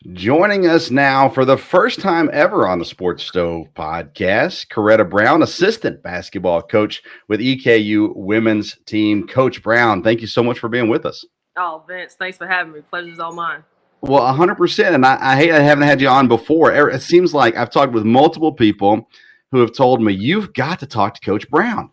Joining us now for the first time ever on the Sports Stove podcast, Coretta Brown, assistant basketball coach with EKU women's team. Coach Brown, thank you so much for being with us. Oh, Vince, thanks for having me. Pleasure's all mine. Well, 100%. And I hate I haven't had you on before. It seems like I've talked with multiple people who have told me, you've got to talk to Coach Brown.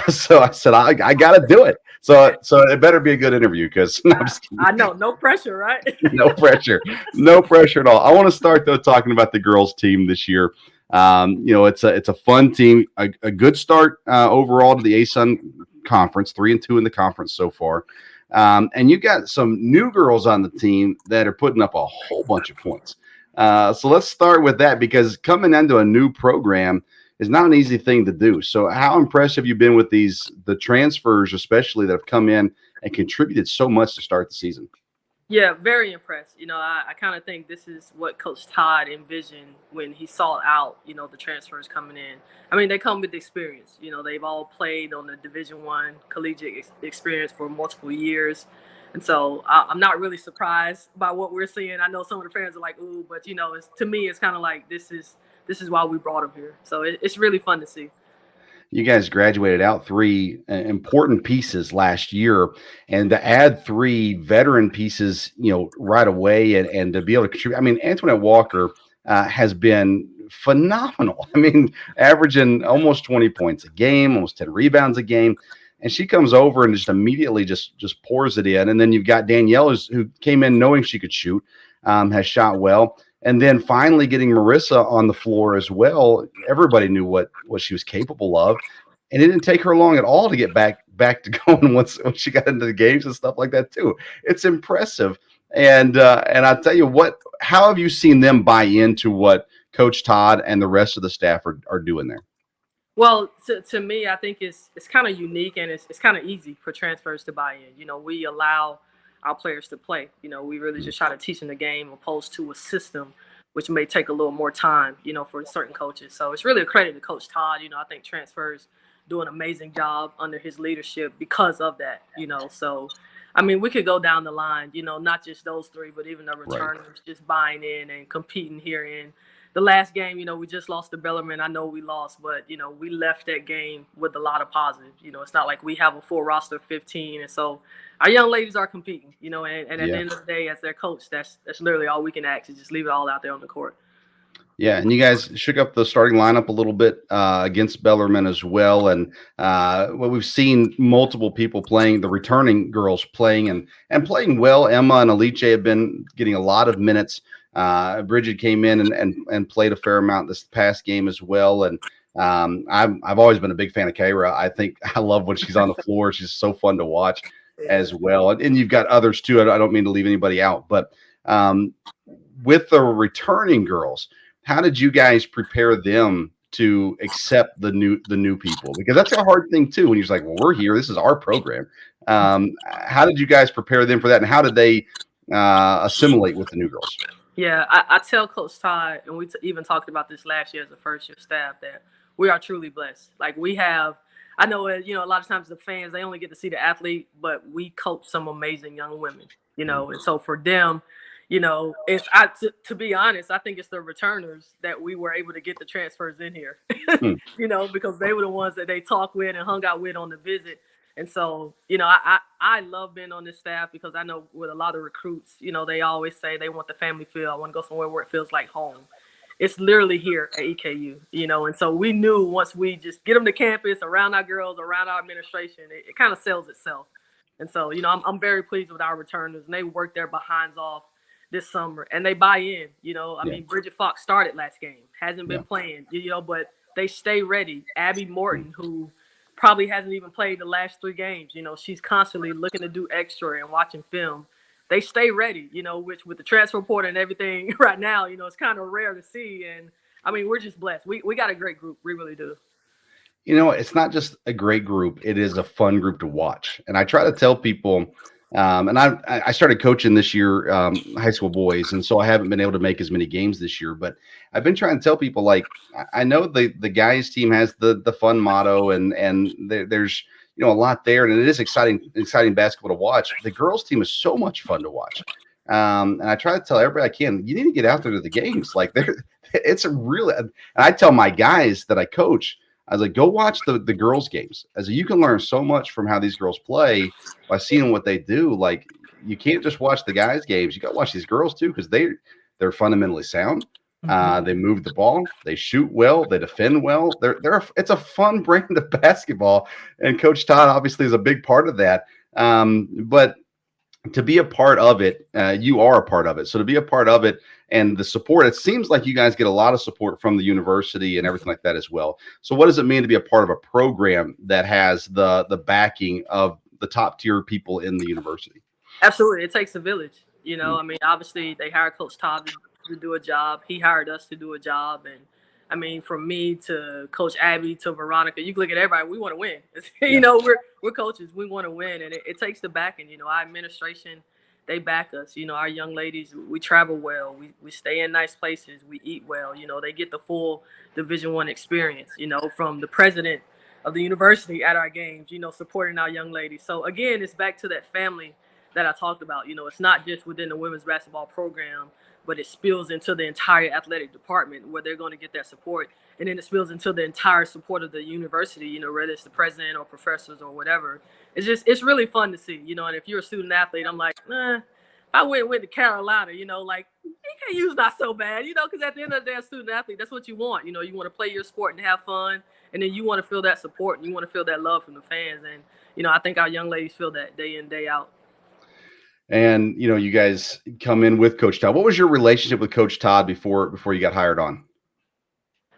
So I said, I got to do it. So it better be a good interview because no, I'm I, just kidding. I know, no pressure, right? No pressure. No pressure at all. I want to start though talking about the girls team this year. It's a fun team, a good start overall to the ASUN conference, 3-2 in the conference so far. And you got some new girls on the team that are putting up a whole bunch of points. So let's start with that because coming into a new program is not an easy thing to do. So how impressed have you been with the transfers, especially that have come in and contributed so much to start the season? Yeah, very impressed. I kind of think this is what Coach Todd envisioned when he saw out, the transfers coming in. I mean, they come with experience. They've all played on the Division One collegiate experience for multiple years. And so I'm not really surprised by what we're seeing. I know some of the fans are like, ooh, but, to me, it's kind of like this is why we brought them here. So it's really fun to see. You guys graduated out three important pieces last year, and to add three veteran pieces, right away, and to be able to contribute. I mean, Antoinette Walker has been phenomenal. I mean, averaging almost 20 points a game, almost 10 rebounds a game. And she comes over and just immediately just pours it in. And then you've got Danielle who came in knowing she could shoot, has shot well. And then finally getting Marissa on the floor as well. Everybody knew what she was capable of. And it didn't take her long at all to get back to going once she got into the games and stuff like that too. It's impressive. And I'll tell you what, how have you seen them buy into what Coach Todd and the rest of the staff are doing there? Well, to me, I think it's kind of unique and it's kind of easy for transfers to buy in. We allow our players to play. We really just try to teach them the game opposed to a system, which may take a little more time, for certain coaches. So it's really a credit to Coach Todd. I think transfers do an amazing job under his leadership because of that. So, I mean, we could go down the line, not just those three, but even the Right. returners just buying in and competing here in the last game. We just lost to Bellarmine. I know we lost, but we left that game with a lot of positives. It's not like we have a full roster of 15, and so our young ladies are competing. And at the Yeah. end of the day, as their coach, that's literally all we can ask is just leave it all out there on the court. Yeah, and you guys shook up the starting lineup a little bit against Bellarmine as well, and well, we've seen multiple people playing, the returning girls playing and playing well. Emma and Alice have been getting a lot of minutes. Bridget came in and played a fair amount this past game as well, and I've always been a big fan of Kyra. I think I love when she's on the floor; she's so fun to watch as well. And you've got others too. I don't mean to leave anybody out, but um, with the returning girls, how did you guys prepare them to accept the new people? Because that's a hard thing too. When you're just like, well, we're here. This is our program. How did you guys prepare them for that, and how did they assimilate with the new girls? Yeah, I tell Coach Todd, and we even talked about this last year as a first year staff, that we are truly blessed. Like we have, I know, a lot of times the fans, they only get to see the athlete, but we coach some amazing young women, and so for them, to be honest, I think it's the returners that we were able to get the transfers in here, Hmm. because they were the ones that they talked with and hung out with on the visit. And so, I love being on this staff because I know with a lot of recruits, they always say they want the family feel. I want to go somewhere where it feels like home. It's literally here at EKU, and so we knew once we just get them to campus, around our girls, around our administration, it kind of sells itself. And so, I'm very pleased with our returners, and they work their behinds off this summer, and they buy in. I Yeah, mean, Bridget Fox started last game, hasn't yeah, been playing, but they stay ready. Abby Morton, who probably hasn't even played the last 3 games. She's constantly looking to do extra and watching film. They stay ready, which with the transfer portal and everything right now, it's kind of rare to see. And I mean, we're just blessed. We got a great group. We really do. it's not just a great group; it is a fun group to watch. And I try to tell people. And I started coaching this year, high school boys, and so I haven't been able to make as many games this year. But I've been trying to tell people, like, I know the guys team has the fun motto, and there's a lot there, and it is exciting basketball to watch. The girls team is so much fun to watch. And I try to tell everybody I can, you need to get out there to the games. Like it's a really, and I tell my guys that I coach, I was like, go watch the girls' games. As you can learn so much from how these girls play by seeing what they do. Like you can't just watch the guys' games. You got to watch these girls too because they're fundamentally sound. They move the ball, they shoot well, they defend well. It's a fun brand of basketball, and Coach Todd obviously is a big part of that. But to be a part of it, you are a part of it. So to be a part of it and the support, it seems like you guys get a lot of support from the university and everything like that as well. So what does it mean to be a part of a program that has the backing of the top tier people in the university? Absolutely. It takes a village. Mm. I mean, obviously they hired Coach Todd to do a job. He hired us to do a job. And I mean, from me to Coach Abby to Veronica, you can look at everybody, we want to win. We're coaches, we want to win. And it takes the backing, our administration, they back us. Our young ladies, we travel well, we stay in nice places, we eat well, they get the full Division I experience, from the president of the university at our games, supporting our young ladies. So again, it's back to that family that I talked about. It's not just within the women's basketball program, but it spills into the entire athletic department where they're going to get that support. And then it spills into the entire support of the university, whether it's the president or professors or whatever. It's really fun to see, and if you're a student athlete, I'm like, if I went to Carolina, like EKU's not so bad, because at the end of the day, a student athlete, that's what you want. You want to play your sport and have fun. And then you want to feel that support and you want to feel that love from the fans. And, I think our young ladies feel that day in, day out. And you guys come in with Coach Todd. What was your relationship with Coach Todd before you got hired on?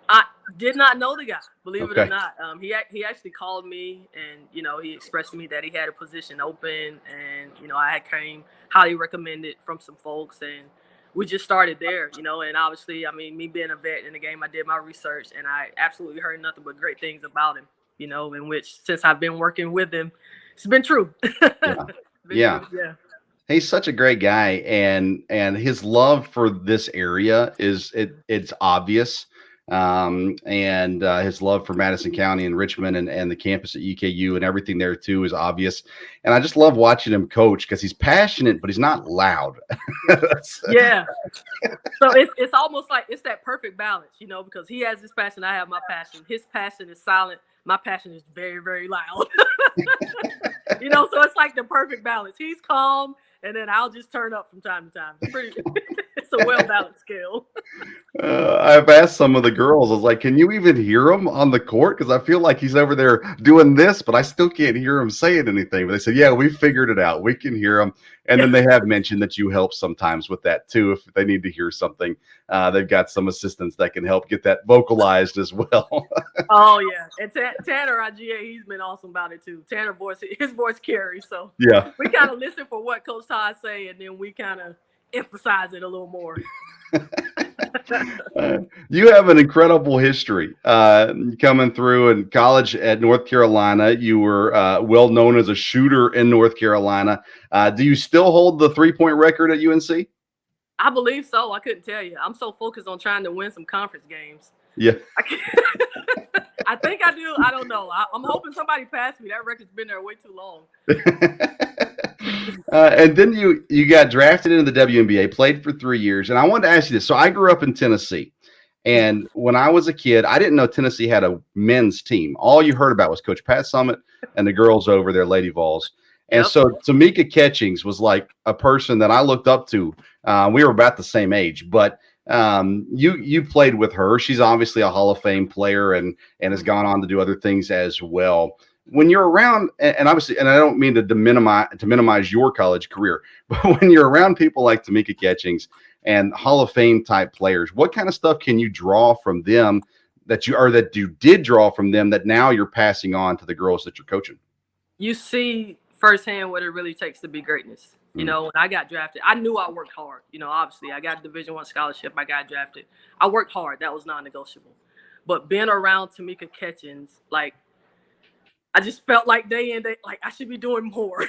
I did not know the guy, believe it or Okay. not. He actually called me and he expressed to me that he had a position open and I had came highly recommended from some folks and we just started there, and obviously, I mean, me being a vet in the game, I did my research and I absolutely heard nothing but great things about him, in which since I've been working with him, it's been true. Yeah. Yeah. True, yeah. He's such a great guy, and his love for this area it's obvious, and his love for Madison County and Richmond and the campus at EKU and everything there too is obvious. And I just love watching him coach because he's passionate, but he's not loud. Yeah. So it's almost like it's that perfect balance, because he has his passion, I have my passion. His passion is silent. My passion is very, very loud. So it's like the perfect balance. He's calm, and then I'll just turn up from time to time. It's a well-balanced scale. I've asked some of the girls, I was like, can you even hear him on the court? Because I feel like he's over there doing this, but I still can't hear him saying anything. But they said, yeah, we figured it out. We can hear him. And then they have mentioned that you help sometimes with that too. If they need to hear something, they've got some assistants that can help get that vocalized as well. Oh, yeah. And Tanner, our GA, he's been awesome about it too. Tanner his voice carries. So yeah, we kind of listen for what Coach Todd say, and then we kind of emphasize it a little more. You have an incredible history coming through in college at North Carolina. You were well known as a shooter in North Carolina. Do you still hold the 3-point record at UNC? I believe so. I couldn't tell you. I'm so focused on trying to win some conference games. Yeah. I think I do. I don't know. I'm hoping somebody passed me. That record's been there way too long. And then you got drafted into the WNBA, played for 3 years. And I wanted to ask you this. So I grew up in Tennessee. And when I was a kid, I didn't know Tennessee had a men's team. All you heard about was Coach Pat Summitt and the girls over there, Lady Vols. And so Tamika Catchings was like a person that I looked up to. We were about the same age, but you played with her. She's obviously a Hall of Fame player and has gone on to do other things as well. When you're around, and obviously, and I don't mean to minimize your college career, but when you're around people like Tamika Catchings and Hall of Fame type players, what kind of stuff can you draw from them that you did draw from them that now you're passing on to the girls that you're coaching? You see firsthand what it really takes to be greatness. When I got drafted, I knew I worked hard. Obviously, I got a Division I scholarship. I got drafted. I worked hard. That was non-negotiable. But being around Tamika Catchings, like, I just felt like day in, day, like I should be doing more.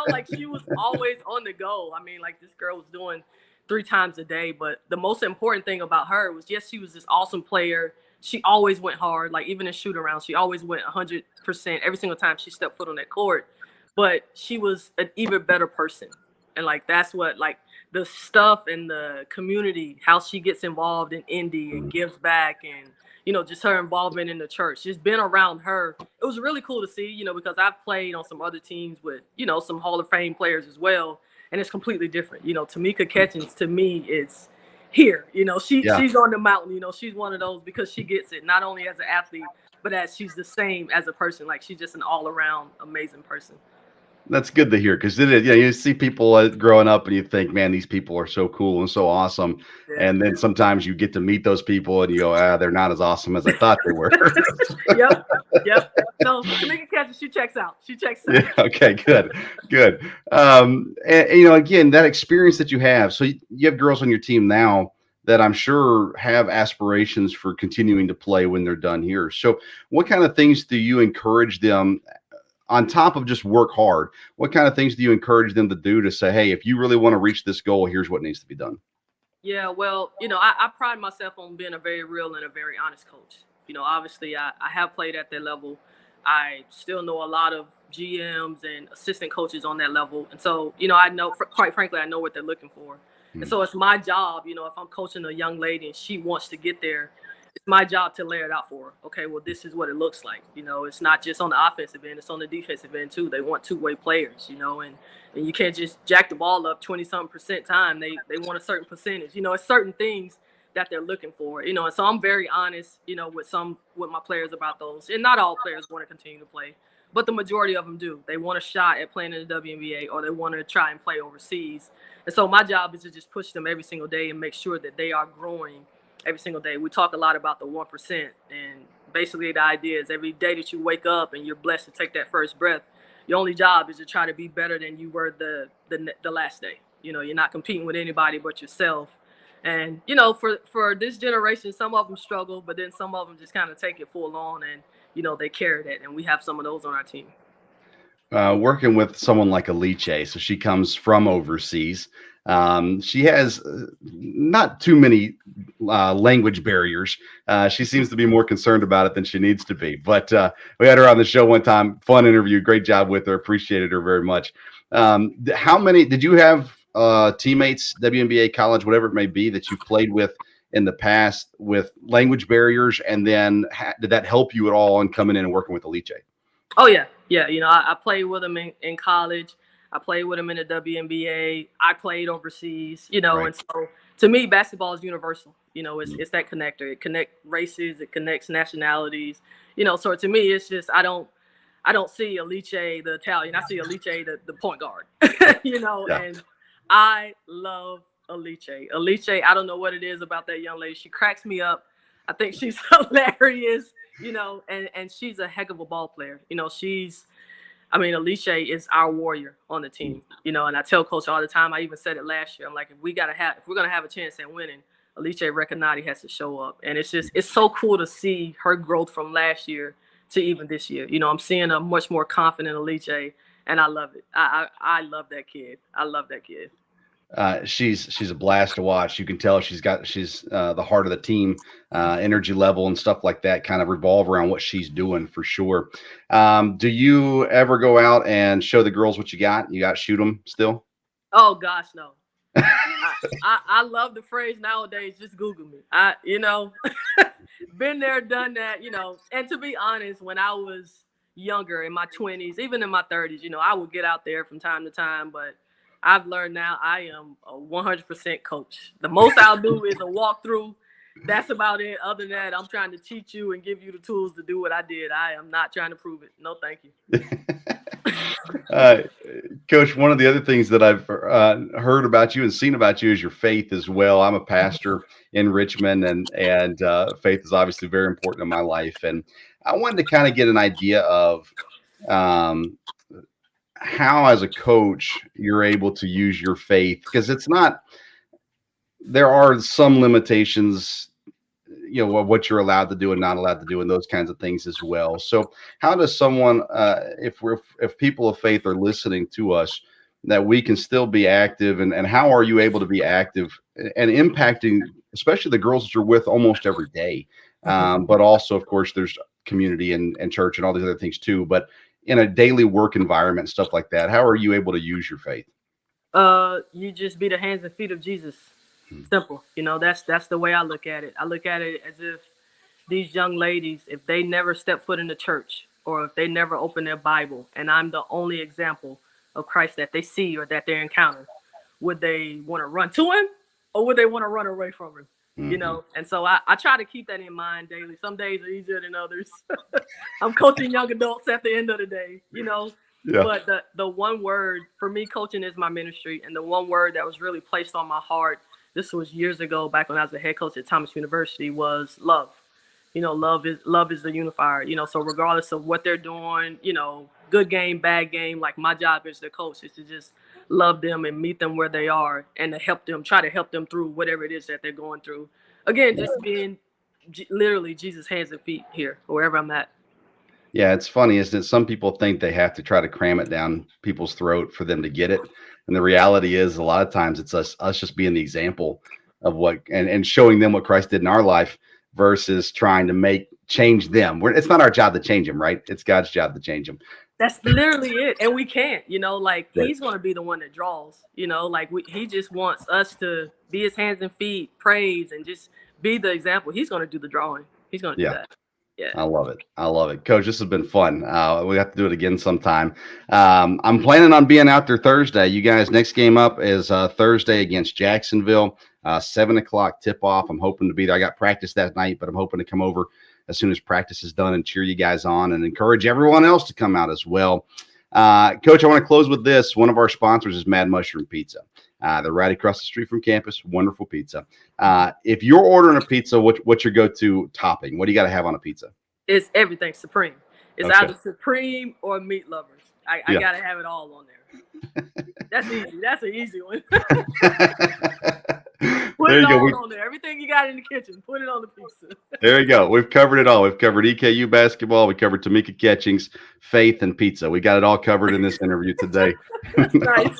Like she was always on the go. I mean, like this girl was doing 3 times a day. But the most important thing about her was, yes, she was this awesome player. She always went hard. Like even in shoot around, she always went 100% every single time she stepped foot on that court. But she was an even better person. And like that's what like the stuff and the community, how she gets involved in Indy and gives back, and just her involvement in the church. Just been around her. It was really cool to see, because I've played on some other teams with, some Hall of Fame players as well, and it's completely different. Tamika Catchings to me is here. Yeah. She's on the mountain. She's one of those because she gets it not only as an athlete, but as she's the same as a person. Like she's just an all around amazing person. That's good to hear, because you see people growing up and you think, man, these people are so cool and so awesome. Yeah. And then sometimes you get to meet those people and you go, they're not as awesome as I thought they were. Yep. So Tamika Catchings, she checks out. Yeah. Okay. Good. Good. And again, that experience that you have. So you have girls on your team now that I'm sure have aspirations for continuing to play when they're done here. So what kind of things do you encourage them, on top of just work hard? What kind of things do you encourage them to do to say, hey, if you really want to reach this goal, here's what needs to be done? Yeah, well, I pride myself on being a very real and a very honest coach. Obviously, I have played at that level. I still know a lot of GMs and assistant coaches on that level. And so, I know, quite frankly, I know what they're looking for. And so it's my job, if I'm coaching a young lady and she wants to get there, it's my job to lay it out for her. Okay, well, this is what it looks like. It's not just on the offensive end, it's on the defensive end too. They want two-way players, and you can't just jack the ball up 20-something% time. They want a certain percentage. It's certain things that they're looking for. And so I'm very honest, with my players about those. And not all players want to continue to play, but the majority of them do. They want a shot at playing in the WNBA, or they want to try and play overseas. And so my job is to just push them every single day and make sure that they are growing every single day. We talk a lot about the 1%, and basically the idea is every day that you wake up and you're blessed to take that first breath, your only job is to try to be better than you were the last day. You're not competing with anybody but yourself. And for this generation, some of them struggle, but then some of them just kind of take it full on, and they carry that. And we have some of those on our team. Working with someone like Alice, so she comes from overseas. She has not too many language barriers. She seems to be more concerned about it than she needs to be. But we had her on the show one time. Fun interview. Great job with her. Appreciated her very much. How many did you have teammates, WNBA, college, whatever it may be, that you played with in the past with language barriers? And then did that help you at all in coming in and working with Alice? Oh, yeah. Yeah. I played with them in college. I played with them in the WNBA. I played overseas, Right. And so to me, basketball is universal. It's that connector. It connects races. It connects nationalities. So to me, it's just I don't see Alice the Italian. I see Alice the point guard. Yeah. And I love Alice. Alice, I don't know what it is about that young lady. She cracks me up. I think she's hilarious. And she's a heck of a ball player. Alice is our warrior on the team, and I tell coach all the time, I even said it last year. I'm like, if we're going to have a chance at winning, Alice Recanati has to show up. And it's so cool to see her growth from last year to even this year. I'm seeing a much more confident Alice, and I love it. I love that kid. I love that kid. She's a blast to watch. You can tell she's the heart of the team, energy level and stuff like that kind of revolve around what she's doing for sure. Do you ever go out and show the girls what you got? You got shoot them still? Oh gosh, no. I love the phrase nowadays, just Google me. Been there, done that, and to be honest, when I was younger in my 20s, even in my 30s, I would get out there from time to time, but I've learned now I am a 100% coach. The most I'll do is a walkthrough. That's about it. Other than that, I'm trying to teach you and give you the tools to do what I did. I am not trying to prove it. No, thank you. Coach, one of the other things that I've heard about you and seen about you is your faith as well. I'm a pastor in Richmond, and faith is obviously very important in my life. And I wanted to kind of get an idea of how, as a coach, you're able to use your faith, because there are some limitations, what you're allowed to do and not allowed to do, and those kinds of things as well. So how does someone, if people of faith are listening to us, that we can still be active, and how are you able to be active and impacting, especially the girls that you're with almost every day? But also, of course, there's community and church and all these other things too, but in a daily work environment, stuff like that, how are you able to use your faith? You just be the hands and feet of Jesus. Hmm. Simple. That's the way I look at it. I look at it as if these young ladies, if they never step foot in the church or if they never open their Bible, and I'm the only example of Christ that they see or that they encounter, would they want to run to him or would they want to run away from him? Mm-hmm. And so I try to keep that in mind daily. Some days are easier than others. I'm coaching young adults at the end of the day. Yeah. But the one word for me, coaching is my ministry, and the one word that was really placed on my heart, this was years ago, back when I was a head coach at Thomas University, was love. Love is the unifier. So regardless of what they're doing, good game, bad game, like my job as the coach is to just love them and meet them where they are and to try to help them through whatever it is that they're going through. Again, just being literally Jesus' hands and feet here, wherever I'm at. Yeah, it's funny, isn't it? Some people think they have to try to cram it down people's throat for them to get it. And the reality is a lot of times it's us just being the example of what and showing them what Christ did in our life versus trying to change them. It's not our job to change them, right? It's God's job to change them. That's literally it. And we can't, Right. he's going to be the one that draws, he just wants us to be his hands and feet, praise, and just be the example. He's going to do the drawing. He's going to do that. Yeah. I love it. I love it. Coach, this has been fun. We have to do it again sometime. I'm planning on being out there Thursday. You guys, next game up is Thursday against Jacksonville, 7:00 tip-off. I'm hoping to be there. I got practice that night, but I'm hoping to come over as soon as practice is done and cheer you guys on and encourage everyone else to come out as well. Coach, I want to close with this. One of our sponsors is Mad Mushroom Pizza. They're right across the street from campus. Wonderful pizza. If you're ordering a pizza, what's your go-to topping? What do you got to have on a pizza? It's everything supreme. It's either supreme or meat lovers. I got to have it all on there. That's easy. That's an easy one. Put it all on there. Everything you got in the kitchen, put it on the pizza. There you go. We've covered it all. We've covered EKU basketball. We covered Tamika Catchings, faith, and pizza. We got it all covered in this interview today. Nice.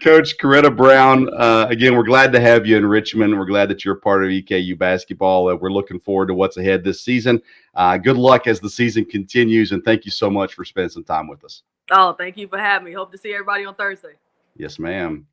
Coach Coretta Brown, again, we're glad to have you in Richmond. We're glad that you're a part of EKU basketball. We're looking forward to what's ahead this season. Good luck as the season continues, and thank you so much for spending some time with us. Oh, thank you for having me. Hope to see everybody on Thursday. Yes, ma'am.